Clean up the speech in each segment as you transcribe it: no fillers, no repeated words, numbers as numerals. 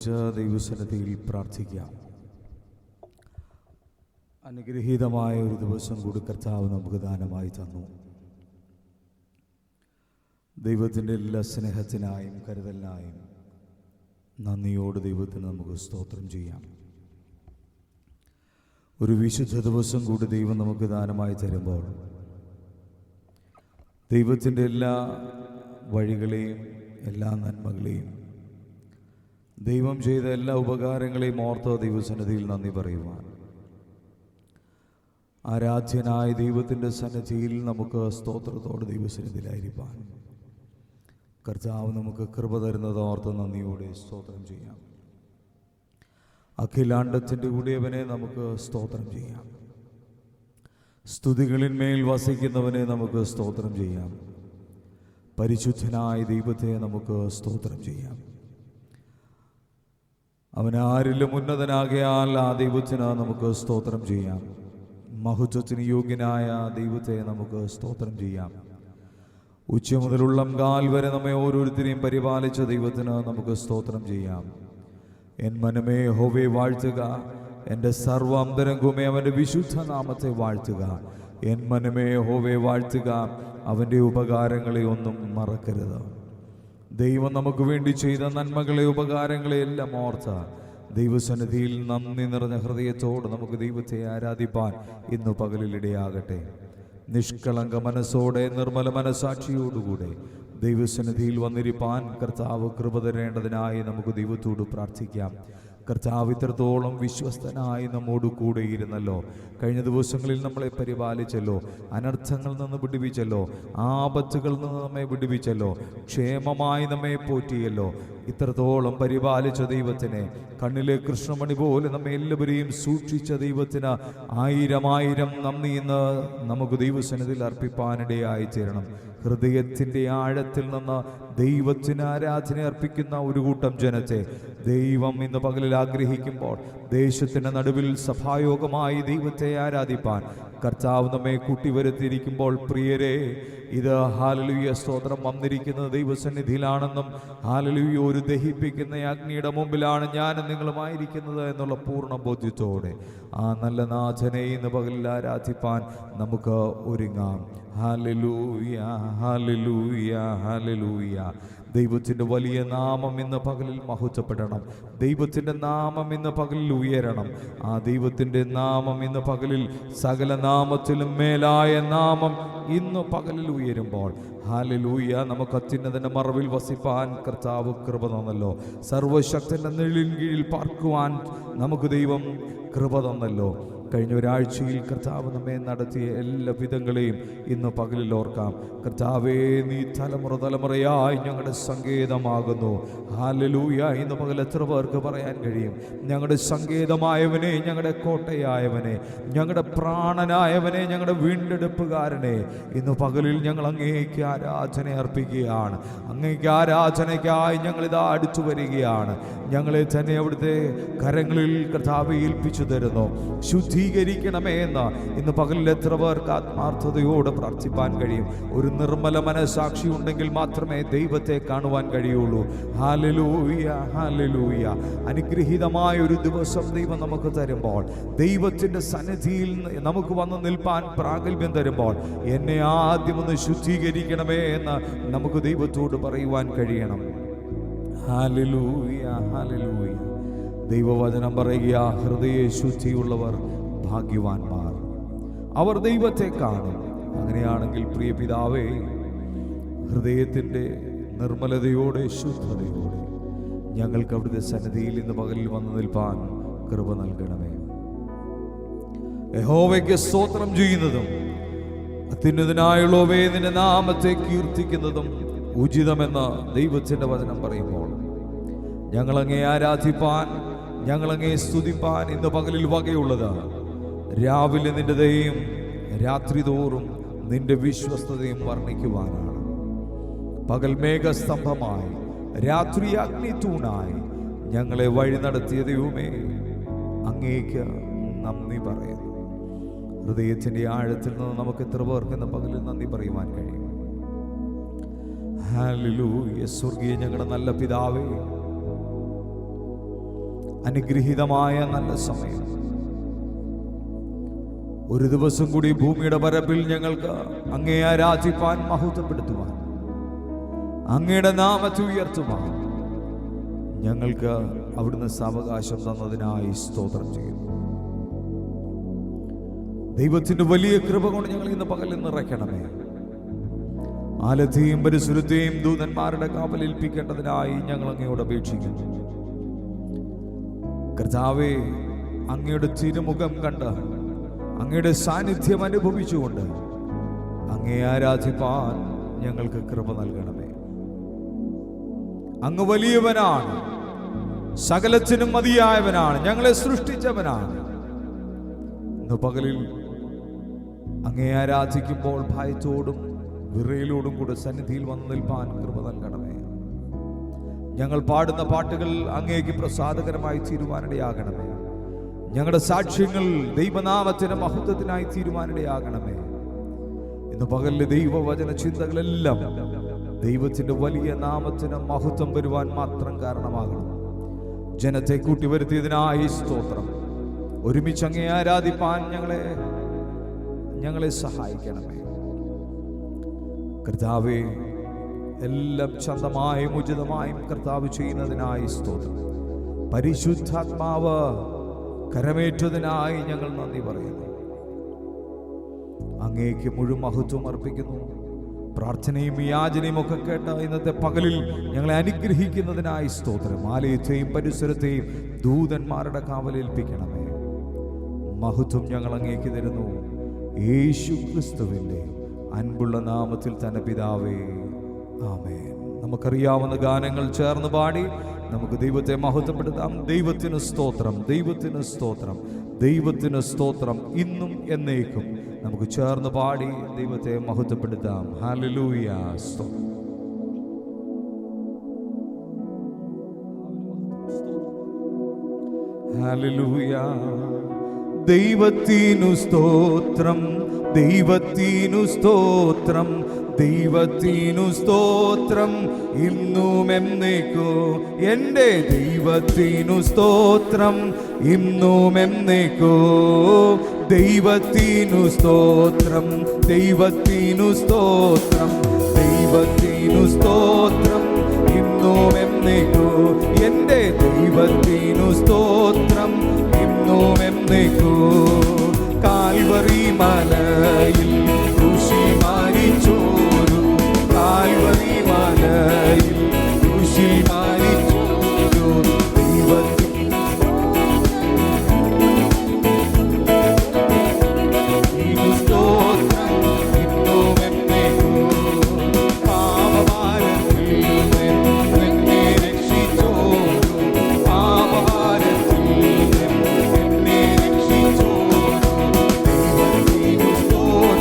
ദൈവസന്നിധിയിൽ പ്രാർത്ഥിക്കാം. അനുഗ്രഹീതമായ ഒരു ദിവസം കൂടി കർത്താവ് നമുക്ക് ദാനമായി തന്നു. ദൈവത്തിൻ്റെ എല്ലാ സ്നേഹത്തിനായും കരുതലിനായും നന്ദിയോട് ദൈവത്തിന് നമുക്ക് സ്തോത്രം ചെയ്യാം. ഒരു വിശുദ്ധ ദിവസം കൂടി ദൈവം നമുക്ക് ദാനമായി തരുമ്പോൾ ദൈവത്തിൻ്റെ എല്ലാ വഴികളെയും എല്ലാ നന്മകളെയും ദൈവം ചെയ്ത എല്ലാ ഉപകാരങ്ങളെയും ഓർത്ത് ദൈവസന്നിധിയിൽ നന്ദി പറയുവാൻ, ആരാധ്യനായ ദൈവത്തിൻ്റെ സന്നിധിയിൽ നമുക്ക് സ്തോത്രത്തോടെ ദൈവസന്നിധിയിലായിരിക്കാൻ കർത്താവ് നമുക്ക് കൃപ തരുന്നത് ഓർത്ത് നന്ദിയോടെ സ്തോത്രം ചെയ്യാം. അഖിലാണ്ടത്തിൻ്റെ ഉടയവനെ നമുക്ക് സ്തോത്രം ചെയ്യാം. സ്തുതികളിന്മേൽ വസിക്കുന്നവനെ നമുക്ക് സ്തോത്രം ചെയ്യാം. പരിശുദ്ധനായ ദൈവത്തെ നമുക്ക് സ്തോത്രം ചെയ്യാം. അവനാരിലും ഉന്നതനാകയാൽ ആ ദൈവത്തിന് നമുക്ക് സ്തോത്രം ചെയ്യാം. മഹത്വത്തിന് യോഗ്യനായ ദൈവത്തെ നമുക്ക് സ്തോത്രം ചെയ്യാം. ഉച്ച മുതലുള്ള കാൽ വരെ നമ്മെ ഓരോരുത്തരെയും പരിപാലിച്ച ദൈവത്തിന് നമുക്ക് സ്തോത്രം ചെയ്യാം. എൻ മനമേ യഹോവയെ വാഴ്ത്തുക, എൻ്റെ സർവ്വ അന്തരംഗവുമേ അവൻ്റെ വിശുദ്ധ നാമത്തെ വാഴ്ത്തുക. എൻ മനമേ യഹോവയെ വാഴ്ത്തുക, അവൻ്റെ ഉപകാരങ്ങളെ ഒന്നും മറക്കരുത്. ദൈവം നമുക്ക് വേണ്ടി ചെയ്ത നന്മകളെ ഉപകാരങ്ങളെ എല്ലാം ഓർത്ത് ദൈവസന്നിധിയിൽ നന്ദി നിറഞ്ഞ ഹൃദയത്തോട് നമുക്ക് ദൈവത്തെ ആരാധിപ്പാൻ ഇന്ന് പകലിലിടയാകട്ടെ. നിഷ്കളങ്ക മനസ്സോടെ നിർമ്മല മനസാക്ഷിയോടുകൂടെ ദൈവസന്നിധിയിൽ വന്നിരിപ്പാൻ കർത്താവ് കൃപ തരേണ്ടതിനായി നമുക്ക് ദൈവത്തോട് പ്രാർത്ഥിക്കാം. കർത്താവ് ഇത്രത്തോളം വിശ്വസ്തനായി നമ്മോട് കൂടെ ഇരുന്നല്ലോ. കഴിഞ്ഞ ദിവസങ്ങളിൽ നമ്മളെ പരിപാലിച്ചല്ലോ, അനർത്ഥങ്ങളിൽ നിന്ന് വിടുവിച്ചല്ലോ, ആപത്തുകളിൽ നിന്ന് നമ്മെ വിടുവിച്ചല്ലോ, ക്ഷേമമായി നമ്മെ പോറ്റിയല്ലോ. ഇത്രത്തോളം പരിപാലിച്ച ദൈവത്തിനെ, കണ്ണിലെ കൃഷ്ണമണി പോലെ നമ്മെ എല്ലാവരെയും സൂക്ഷിച്ച ദൈവത്തിന് ആയിരം നന്ദി ഇന്ന് നമുക്ക് ദൈവസന്നിധിയിൽ അർപ്പിപ്പാനിടയായി തീരണം. ഹൃദയത്തിൻ്റെ ആഴത്തിൽ നിന്ന് ദൈവത്തിന് ആരാധന അർപ്പിക്കുന്ന ഒരു കൂട്ടം ജനത്തെ ദൈവം ഇന്ന് പകലിൽ ആഗ്രഹിക്കുമ്പോൾ ദേശത്തിൻ്റെ നടുവിൽ സഭായോഗമായി ദൈവത്തെ ആരാധിപ്പാൻ കർത്താവ് നമ്മെ കൂട്ടിവരുത്തിയിരിക്കുമ്പോൾ പ്രിയരെ, ഇത് ഹല്ലേലൂയ സ്തോത്രം വന്നിരിക്കുന്നത് ദൈവസന്നിധിയിലാണെന്നും ഹല്ലേലൂയ ഒരു ദഹിപ്പിക്കുന്ന അഗ്നിയുടെ മുമ്പിലാണ് ഞാനും നിങ്ങളുമായിരിക്കുന്നത് എന്നുള്ള പൂർണ്ണ ബോധ്യത്തോടെ ആ നല്ല നാഥനെ ഇന്ന് പകലിൽ ആരാധിപ്പാൻ നമുക്ക് ഒരുങ്ങാം. Hallelujah, hallelujah, hallelujah. ദൈവത്തിൻ്റെ വലിയ നാമം ഇന്ന് പകലിൽ മഹത്വപ്പെടണം. ദൈവത്തിൻ്റെ നാമം ഇന്ന് പകലിൽ ഉയരണം. ആ ദൈവത്തിൻ്റെ നാമം ഇന്ന് പകലിൽ സകല നാമത്തിലും മേലായ നാമം ഇന്ന് പകലിൽ ഉയരുമ്പോൾ ഹല്ലേലൂയ, നമുക്ക് അത്യുന്നതന്റെ മറവിൽ വസിപ്പാൻ കർത്താവ് കൃപ തന്നല്ലോ. സർവശക്തന്റെ നിഴലിൻ കീഴിൽ പാർക്കുവാൻ നമുക്ക് ദൈവം കൃപ തന്നല്ലോ. കഴിഞ്ഞ ഒരാഴ്ചയിൽ കർത്താവ് നമ്മെ നടത്തിയ എല്ലാ വിധങ്ങളെയും ഇന്ന് പകലിൽ ഓർക്കാം. കർത്താവേ, നീ തലമുറയായി ഞങ്ങളുടെ സങ്കേതമാകുന്നു. ഹല്ലേലൂയ. ഇന്ന് പകൽ എത്ര പേർക്ക് പറയാൻ കഴിയും, ഞങ്ങളുടെ സങ്കേതമായവനെ, ഞങ്ങളുടെ കോട്ടയായവനെ, ഞങ്ങളുടെ പ്രാണനായവനെ, ഞങ്ങളുടെ വീണ്ടെടുപ്പുകാരനെ, ഇന്ന് പകലിൽ ഞങ്ങൾ അങ്ങേക്ക് ആരാധന അർപ്പിക്കുകയാണ്. അങ്ങേക്ക് ആരാധനയ്ക്കായി ഞങ്ങളിതാ അടുത്തു വരികയാണ്. ഞങ്ങളെ തന്നെ അവിടുത്തെ കരങ്ങളിൽ കർത്താവ് ഏൽപ്പിച്ചു തരുന്നു. ശുദ്ധീകരിക്കണമേ എന്ന് ഇന്ന് പകലിൽ എത്ര പേർക്ക് ആത്മാർത്ഥതയോടെ പ്രാർത്ഥിപ്പാൻ കഴിയും. ഒരു നിർമ്മല മനസാക്ഷി ഉണ്ടെങ്കിൽ മാത്രമേ ദൈവത്തെ കാണുവാൻ കഴിയുള്ളൂ. Hallelujah, hallelujah. അനുഗ്രഹീതമായ ഒരു ദിവസം ദൈവം നമുക്ക് തരുമ്പോൾ, ദൈവത്തിൻ്റെ സന്നിധിയിൽ നമുക്ക് വന്ന് നിൽപ്പാൻ പ്രാഗൽഭ്യം തരുമ്പോൾ, എന്നെ ആദ്യം ഒന്ന് ശുദ്ധീകരിക്കണമേ എന്ന് നമുക്ക് ദൈവത്തോട് പറയുവാൻ കഴിയണം. Hallelujah, hallelujah. ദൈവവചനം പറയുക, ഹൃദയ ശുദ്ധിയുള്ളവർ ഭാഗ്യവാന്മാർ, അവർ ദൈവത്തെ കാണും. അങ്ങനെയാണെങ്കിൽ പ്രിയ പിതാവേ, ഹൃദയത്തിൻ്റെ നിർമ്മലതയോടെ ശുദ്ധതയോടെ ഞങ്ങൾക്ക് അവിടുത്തെ സന്നിധിയിൽ ഇന്ന് പകലിൽ വന്നു നിൽപ്പാൻ കൃപ നൽകണമേ. യഹോവയ്ക്ക് സ്തോത്രം ചെയ്യുന്നതും അത്യുന്നതനായുള്ളവേ നിന്റെ നാമത്തെ കീർത്തിക്കുന്നതും ഉചിതമെന്ന് ദൈവത്തിൻ്റെ വചനം പറയുമ്പോൾ, ഞങ്ങളങ്ങേ ആരാധിപ്പാൻ, ഞങ്ങളങ്ങേ സ്തുതിപ്പാൻ ഇന്ന് പകലിൽ വകയുള്ളത് രാവിലെ നിന്റെ ദയയും രാത്രി തോറും നിന്റെ വിശ്വസ്തതയും വർണ്ണിക്കുവാനാണ്. പകൽ മേഘസ്തംഭമായി രാത്രി അഗ്നിത്തൂണായി ഞങ്ങളെ വഴി നടത്തിയ ദൈവമേ, അങ്ങേക്ക് നന്ദി പറയുന്നു. ഹൃദയത്തിൻ്റെ ആഴത്തിൽ നിന്ന് നമുക്ക് എത്ര പേർക്ക് ഇന്ന് പകലിൽ നന്ദി പറയുവാൻ കഴിയും? ഹല്ലേലൂയ. സ്വർഗീയ ഞങ്ങളുടെ നല്ല പിതാവേ, അനുഗ്രഹീതമായ നല്ല സമയം. ഒരു ദിവസം കൂടി ഭൂമിയുടെ പരപ്പിൽ ഞങ്ങൾക്ക് അങ്ങേ ആരാധിപ്പാൻ, മഹത്വപ്പെടുത്തുവാൻ, അങ്ങയുടെ നാമത്തെ ഉയർത്തുവാൻ ഞങ്ങൾക്ക് അവിടുന്ന് സാവകാശം തന്നതിനായി സ്തോത്രം ചെയ്യുന്നു. ദൈവത്തിന്റെ വലിയ കൃപ കൊണ്ട് ഞങ്ങൾ ഇന്ന് പകലിൽ നിറയ്ക്കണമേ. ആലത്തെയും പരിസുരത്തെയും ദൂതന്മാരുടെ കാവലേൽപ്പിക്കേണ്ടതിനായി ഞങ്ങൾ അങ്ങയോട് അപേക്ഷിക്കുന്നു. കർത്താവേ, അങ്ങയുടെ തിരുമുഖം കണ്ട് അങ്ങയുടെ സാന്നിധ്യം അനുഭവിച്ചുകൊണ്ട് അങ്ങേ ആരാധിപ്പാൻ ഞങ്ങൾക്ക് കൃപ നൽകണമേ. അങ്ങ് വലിയവനാണ്, സകലത്തിനും മതിയായവനാണ്, ഞങ്ങളെ സൃഷ്ടിച്ചവനാണ്. ഇന്ന് പകലിൽ അങ്ങേ ആരാധിക്കുമ്പോൾ ഭയത്തോടും വിറയലോടും കൂടെ സന്നിധിയിൽ വന്നു നിൽപ്പാൻ കൃപ നൽകണമേ. ഞങ്ങൾ പാടുന്ന പാട്ടുകൾ അങ്ങേക്ക് പ്രസാദകരമായി തീരുവാനിടയാകണമേ. ഞങ്ങളുടെ സാക്ഷ്യങ്ങൾ ദൈവനാമത്തിന് മഹത്വത്തിനായി തീരുവാനിടയാകണമേ. ഇന്ന് പകലിലെ ദൈവവചന ചിന്തകളെല്ലാം ദൈവത്തിന്റെ വലിയ നാമത്തിന് മഹത്വം വരുവാൻ മാത്രം കാരണമാകണം. ജനത്തെ കൂട്ടിവരുത്തിയതിനായി സ്തോത്രം. ഒരുമിച്ച് അങ്ങേ ആരാധിപ്പാൻ ഞങ്ങളെ സഹായിക്കണമേ. കർത്താവേ, എല്ലാം ചന്തമായും ഉചിതമായും കർത്താവ് ചെയ്യുന്നതിനായി സ്തോത്രം. പരിശുദ്ധാത്മാവ് കരമേറ്റതിനായി ഞങ്ങൾ നന്ദി പറയുന്നു. അങ്ങേക്ക് മുഴുവൻ മഹത്വം അർപ്പിക്കുന്നു. പ്രാർത്ഥനയും യാചനയും ഒക്കെ കേട്ട ഇന്നത്തെ പകലിൽ ഞങ്ങളെ അനുഗ്രഹിക്കുന്നതിനായി സ്തോത്രം. ആലയത്തെയും പരിസരത്തെയും ദൂതന്മാരുടെ കാവലേൽപ്പിക്കണമേ. മഹത്വം ഞങ്ങൾ അങ്ങേക്ക് തരുന്നു, യേശു ക്രിസ്തുവിന്റെ അൻപുള്ള നാമത്തിൽ തന്നെ പിതാവേ, ആമേൻ. നമുക്കറിയാവുന്ന ഗാനങ്ങൾ ചേർന്ന് പാടി നമുക്ക് ദൈവത്തെ മഹത്വപ്പെടുത്താം. ദൈവത്തിന് സ്തോത്രം, ദൈവത്തിന് സ്തോത്രം, ദൈവത്തിന് സ്തോത്രം ഇന്നും എന്നേക്കും. നമുക്ക് ചേർന്ന് പാടി ദൈവത്തെ മഹത്വപ്പെടുത്താം. ഹല്ലേലൂയ, സ്തോത്രം. ഹല്ലേലൂയ. ദൈവത്തിനു സ്തോത്രം, ദൈവത്തിനു സ്തോത്രം, ദൈവത്തിനു സ്തോത്രം ഇന്നും എന്നേക്കും. എൻ്റെ ദൈവത്തിനു സ്തോത്രം ഇന്നും എന്നേക്കും. ദൈവത്തിനു സ്തോത്രം, ദൈവത്തിനു സ്തോത്രം, ദൈവത്തിനു സ്തോത്രം ഇന്നും എന്നേക്കും. എൻ്റെ ദൈവത്തിനു സ്തോത്രം ഇന്നും എന്നേക്കും. കാൽവറി മലയിൽ ക്രൂശിൽ മരിച്ചോരു, കാൽവറി മലയിൽ ക്രൂശിൽ മരിച്ചോരു ദൈവത്തിനു സ്തോത്രം ഇന്നും എന്നേക്കും. പാപഭാരത്തിൽ എന്നെ രക്ഷിച്ചോരു, പാപഭാരത്തിൽ എന്നെ രക്ഷിച്ചോരു ദൈവത്തിനു സ്തോത്രം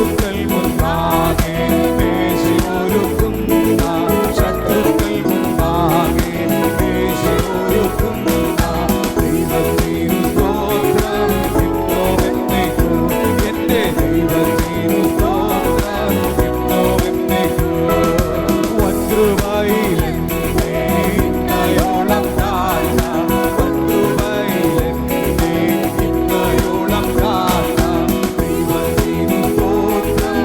ശത്രുക്കൾ മുൻപാകെ യേശു ഒരുക്കുന്ന ശത്രുക്കൾ മുൻപാകെ യേശു ഒരുക്കുന്ന ദൈവത്തിനു സ്തോത്രം ഇന്നും എന്നേക്കും. എൻ്റെ ദൈവത്തിനു സ്തോത്രം ഇന്നും എന്നേക്കും. വൻകൃപയിലെന്നെ ഇന്നയോളം കാത്ത വൻകൃപയിലെന്നെ ഇന്നയോളം കാത്ത ദൈവത്തിനു സ്തോത്രം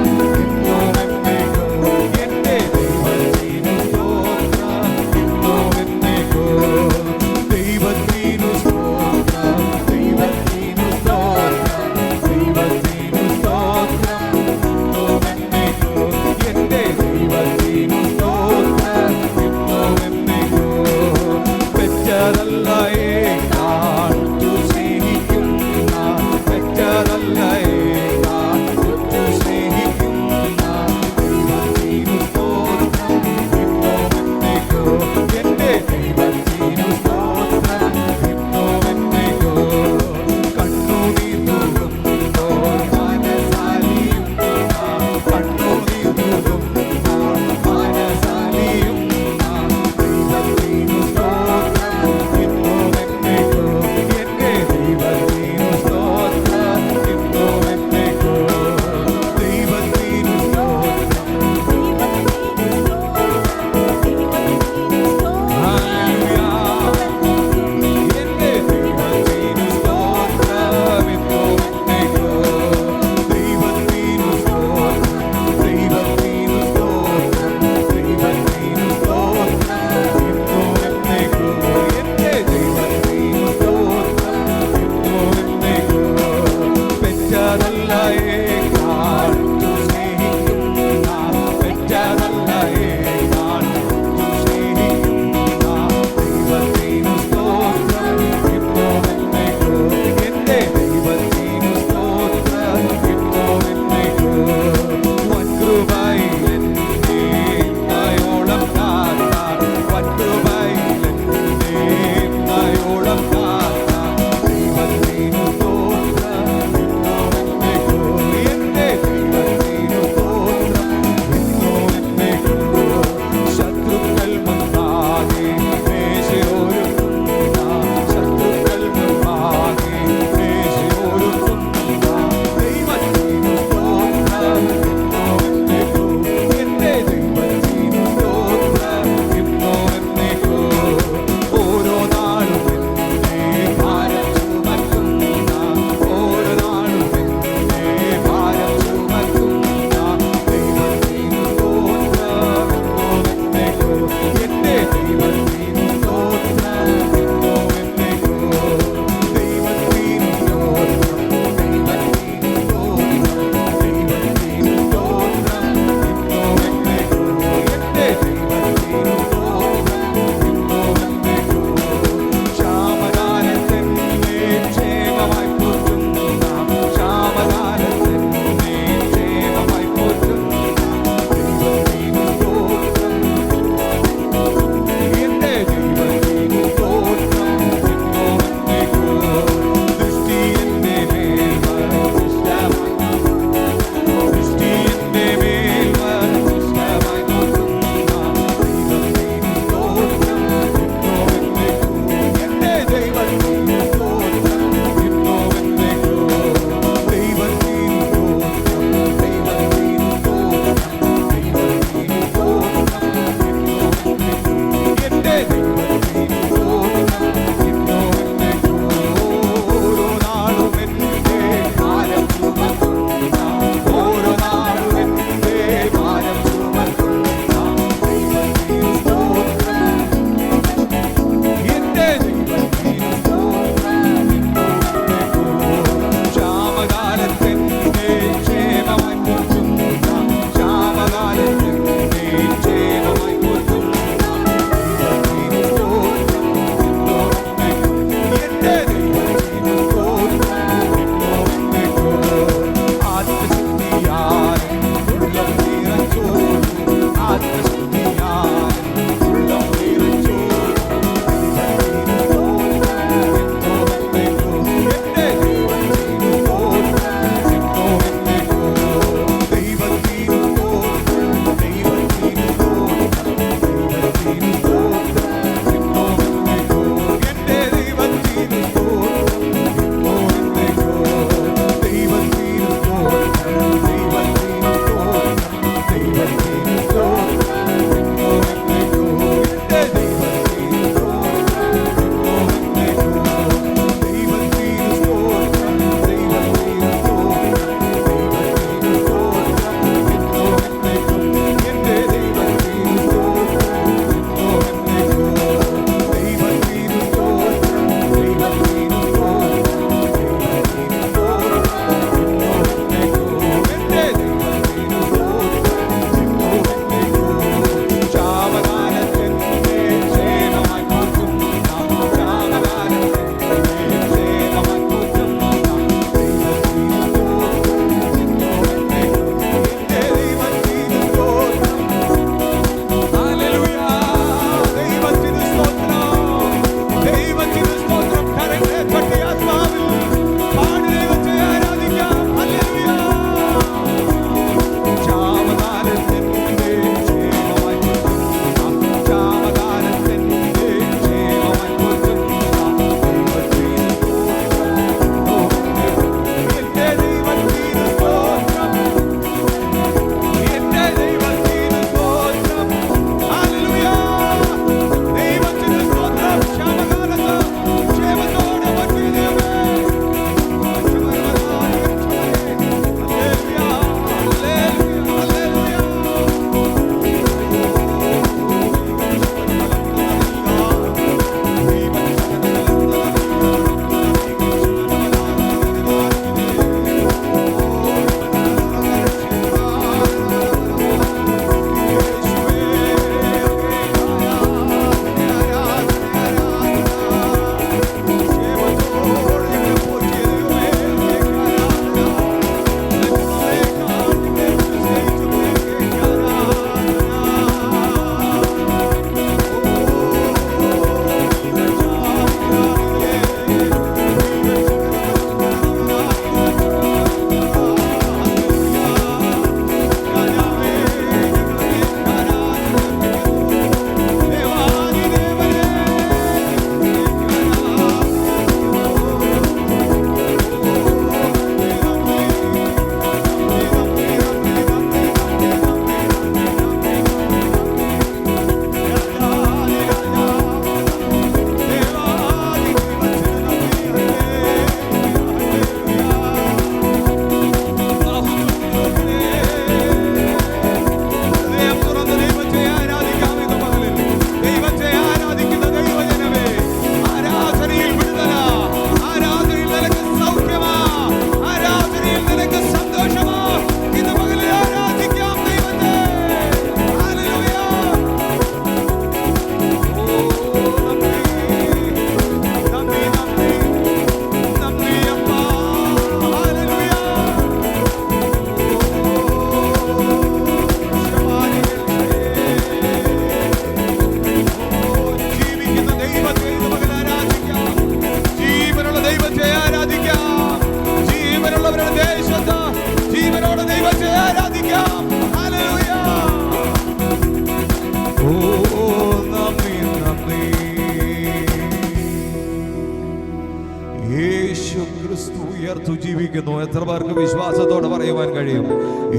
ജീവിക്കുന്നു. എത്ര പേർക്ക് വിശ്വാസത്തോടെ പറയുവാൻ കഴിയും?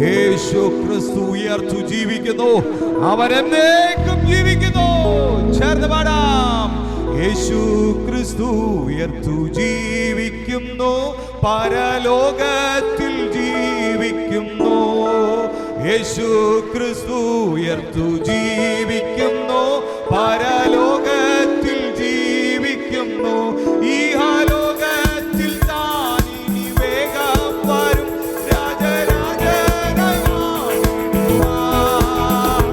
യേശു ക്രിസ്തു ഉയർത്തു ജീവിക്കുന്നു, അവൻ എന്നേക്കും ജീവിക്കുന്നു. ചേർന്ന് പാടാം. യേശു ക്രിസ്തു ഉയർത്തു ജീവിക്കുന്നു, പരലോകത്തിൽ ജീവിക്കുന്നു. യേശു ക്രിസ്തു ഉയർത്തു ജീവിക്കുന്നു, പരലോകത്തിൽ ജീവിക്കുന്നു. ഈഹലോകത്തിൽ താൻ ഇനി വേഗം വരും, രാജരാജനായി വാഴുവാൻ.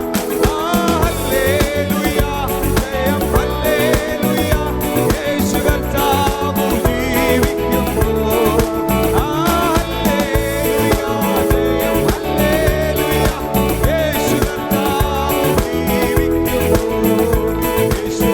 ഹല്ലേലൂയ, ജയം ഹല്ലേലൂയ, യേശു കർത്താവ് ജീവിക്കുന്നു. ഹല്ലേലൂയ, ജയം ഹല്ലേലൂയ, യേശു കർത്താവ് ജീവിക്കുന്നു. യേശു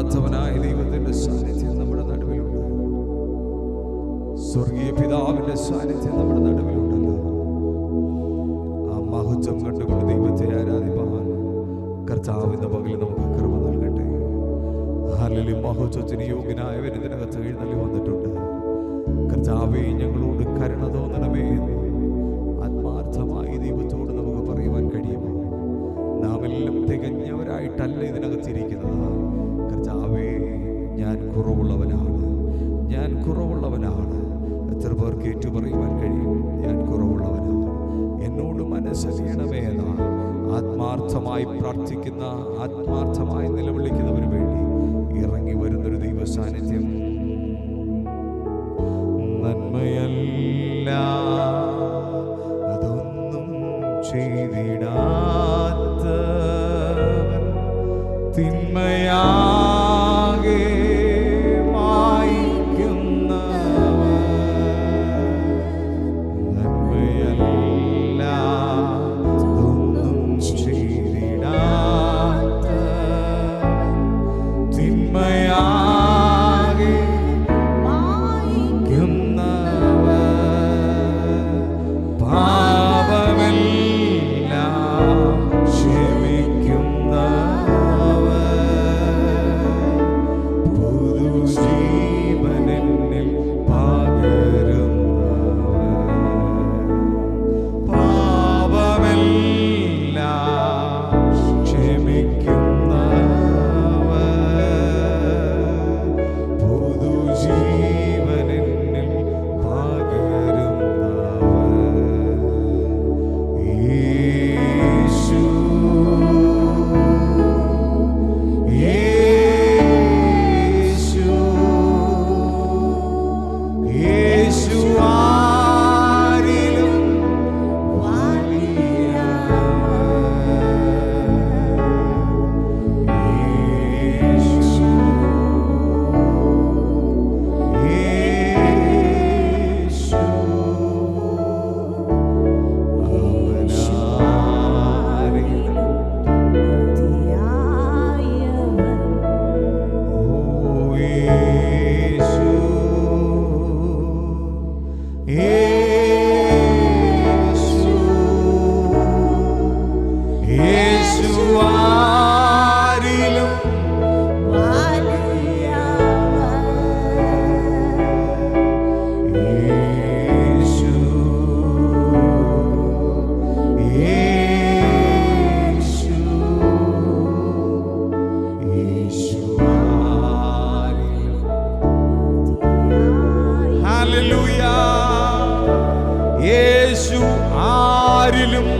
യഥാർത്ഥവനായ ദൈവത്തിന്റെ സാന്നിധ്യം നമ്മുടെ നടുവിലുണ്ട്. സ്വർഗീയ പിതാവിന്റെ സാന്നിധ്യം നമ്മുടെ നടുവിലുണ്ടല്ലോ. ആ മഹത്വം കണ്ടുകൊണ്ട് ദൈവത്തെ ആരാധിപ്പാൻ കർത്താവിന്റെ പകൽ നമുക്ക് കൃപ നൽകട്ടെ. ഹല്ലേലൂയ. മഹത്വത്തിന് യോഗ്യനായവൻ ഇതിനകത്ത് എഴുന്നള്ളി വന്നിട്ടുണ്ട്. കർത്താവേ, ഞങ്ങളോട് കരുണ തോന്നണമേ എന്ന് ആത്മാർത്ഥമായി ദൈവത്തോട് നമുക്ക് പറയുവാൻ കഴിയുമോ? നാം എല്ലാം തികഞ്ഞവരായിട്ടല്ല ഇതിനകത്തിരിക്കുന്നത്. കർത്താവേ, ഞാൻ കുറവുള്ളവനാണ്, ഞാൻ കുറവുള്ളവനാണ്. എത്ര പേർക്ക് ഏറ്റു പറയുവാൻ കഴിയും? ഞാൻ കുറവുള്ളവനാണ്, എന്നോട് മനസ്സറിയണമേ എന്നാണ് ആത്മാർത്ഥമായി പ്രാർത്ഥിക്കുന്ന, ആത്മാർത്ഥമായി നിലവിളിക്കുന്നവന് വേണ്ടി ഇറങ്ങി വരുന്നൊരു ദൈവ സാന്നിധ്യം. നന്മയല്ല അതൊന്നും ചെയ്തിടാത്ത തിന്മയാകെ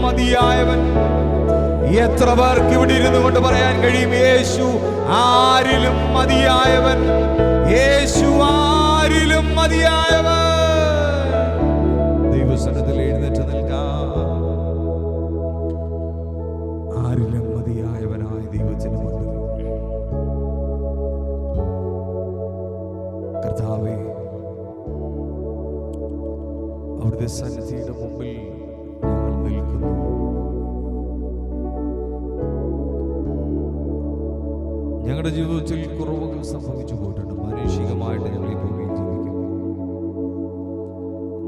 മതിയായവൻ. എത്ര പേർക്ക് ഇവിടെ ഇരുന്നു കൊണ്ട് പറയാൻ കഴിയും? യേശു ആരിലും മതിയായവൻ, യേശു ആരിലും മതിയായവൻ. ദൈവസന്നിധിയിൽ എഴുന്നേറ്റ് നിൽക്കാം. ആരിലും മതിയായവനായ ദൈവത്തിന് മുന്നിൽ കർത്താവേ, അവിടുത്തെ സന്നിധിയുടെ മുമ്പിൽ ഞങ്ങൾ നിൽക്കുന്നു. ഞങ്ങളുടെ ജീവിതത്തിൽ കുറവുകൾ സംഭവിച്ചു പോയിട്ടുണ്ട്. മാനുഷികമായിട്ട് ഞങ്ങൾ ഈ ഭൂമിയിൽ ജീവിക്കുന്നു.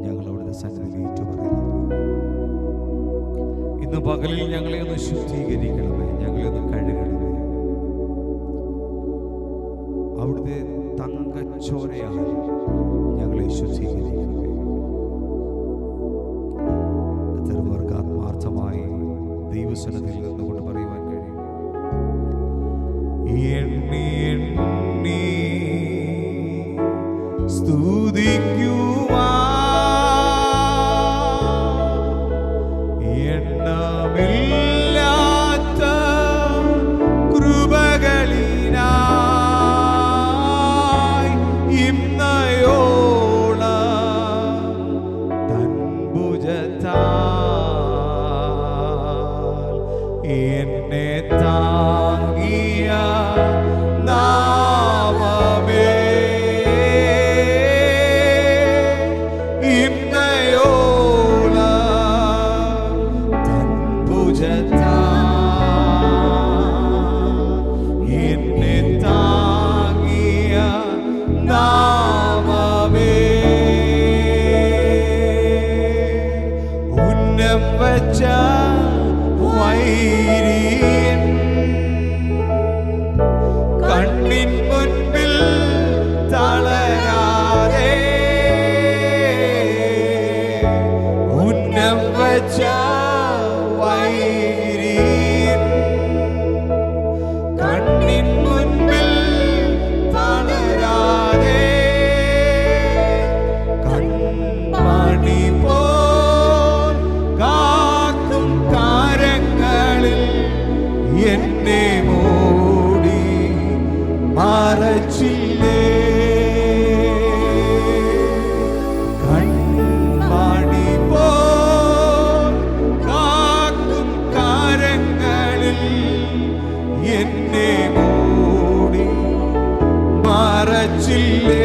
ഞങ്ങൾ അവിടുത്തെ സന്നിധിയിൽ ഏറ്റുപറയുന്നു. ഇന്ന് പകലിൽ ഞങ്ങളെ ഒന്ന് ശുദ്ധീകരിക്കണമേ, ഞങ്ങളെ ഒന്ന് കഴുകണമേ. അവിടുത്തെ തങ്കച്ചോരയാൽ ഞങ്ങളെ ശുദ്ധീകരിക്കണമേ. എത്ര പേർക്ക് ആത്മാർത്ഥമായി ദൈവസന്നിധിയിൽ നിന്നുകൊണ്ട് പറയുവാൻ കഴിയും? എണ്ണി എണ്ണി സ്തുതിക്കുവാൻ എണ്ണമില്ലാത്ത കൃപകളിനായി ഇന്നയോളം തൻഭുജത്താൽ എന്നെ താങ്ങിയ നാമമേ, ഇന്നയോളം തൻഭുജത്താൽ എന്നെ താങ്ങിയ എന്നെ മൂടി മറച്ചില്ലേ. കൺമണി പോൽ കാക്കും കരങ്ങളിൽ എന്നെ മൂടി മറച്ചില്ലേ.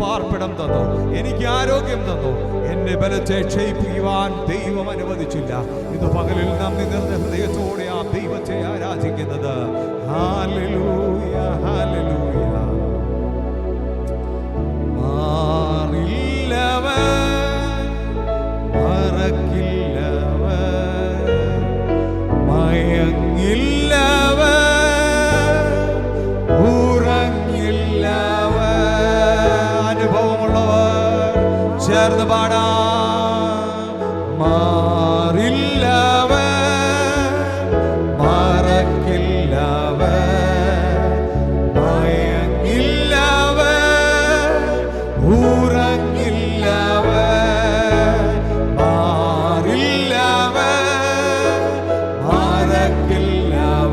പാർപ്പിടം തന്നു, എനിക്ക് ആരോഗ്യം തന്നു. എന്നെ ബലത്തെ ക്ഷയിപ്പിക്കുവാൻ ദൈവം അനുവദിച്ചില്ല. ഇന്ന് പകലിൽ നാം നിങ്ങളുടെ ഹൃദയത്തോടെ ആ ദൈവത്തെ ആരാധിക്കുന്നത്. Hallelujah, hallelujah. മാറില്ലവൻ, മറക്കില്ലവൻ, മയങ്ങില്ലവൻ, ചേർന്ന് പാടാം. മാറില്ലവൻ, മറക്കില്ലവൻ, മയങ്ങില്ലവൻ, ഉറങ്ങില്ലവൻ. മാറില്ലവൻ, മറക്കില്ലവൻ,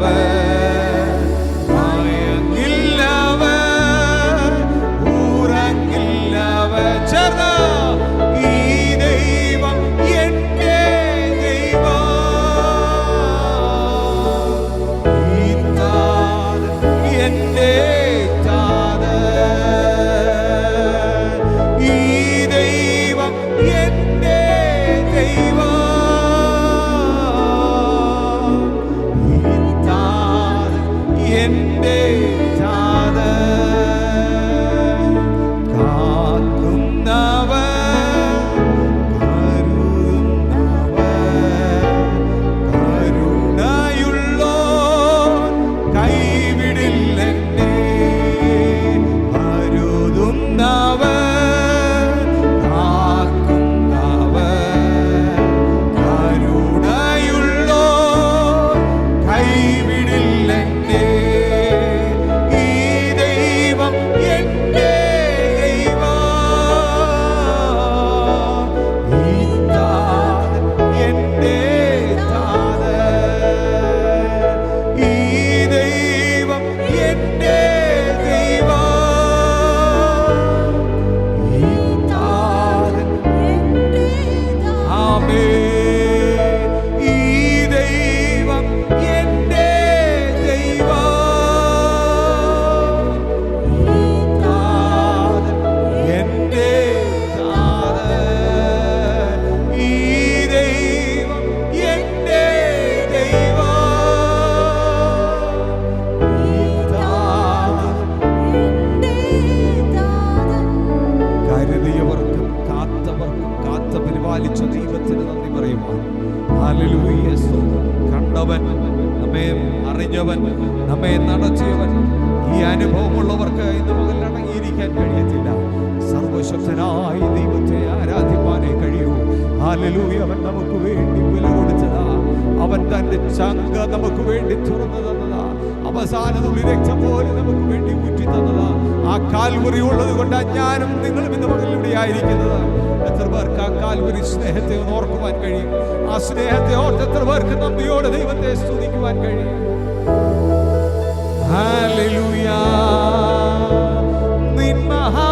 അറിഞ്ഞവൻ, നമ്മെ നടത്തിയവൻ. ഈ അനുഭവമുള്ളവർക്ക് ഇന്ന് പകൽ അടങ്ങിയിരിക്കാൻ കഴിയത്തില്ല. സർവശക്തനായ ദൈവത്തെ ആരാധിപ്പാനേ കഴിയൂ. ഹല്ലേലൂയ. അവൻ നമുക്ക് വേണ്ടി വില കൊടുത്തതാ. അവൻ തന്റെ ചങ്ക നമുക്ക് വേണ്ടി തുറന്നു തന്നതാ. അവസാന തുള്ളി രക്തം പോലെ നമുക്ക് വേണ്ടി ഊറ്റി തന്നതാ. ആ കാൽവറി ഉള്ളത് കൊണ്ടാണ് ഞാനും നിങ്ങളും ഇന്ന് പകൽ ഇവിടെ ആയിരിക്കുന്നത്. എത്ര പേർക്ക് ആ കാൽവരി സ്നേഹത്തെ ഒന്ന് ഓർക്കുവാൻ കഴിയും? ആ സ്നേഹത്തെ ഓർത്ത് എത്ര പേർക്ക് നന്ദിയോടെ ദൈവത്തെ സ്തുതിക്കുവാൻ കഴിയും? ഹല്ലേലൂയ. നിൻ മഹാ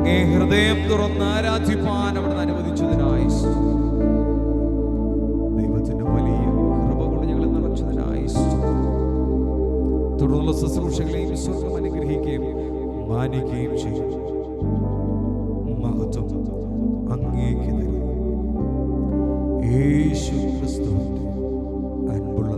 അങ്ങേ ഹൃദയം തുറന്ന് ആരാധിപ്പാൻ അവിടുന്ന് അനുവദിച്ചതിനായി ദൈവത്തിന്റെ വലിയ കൃപ കൊണ്ട് ഞങ്ങളെ നിറച്ചതിനായി തുടർന്നുള്ള ശുശ്രൂഷകളെയും സ്വർഗം അനുഗ്രഹിക്കുകയും മാനിക്കുകയും ചെയ്യും. മഹത്വം അങ്ങേക്ക് തരും യേശു ക്രിസ്തുവിന്റെ അൻപുള്ള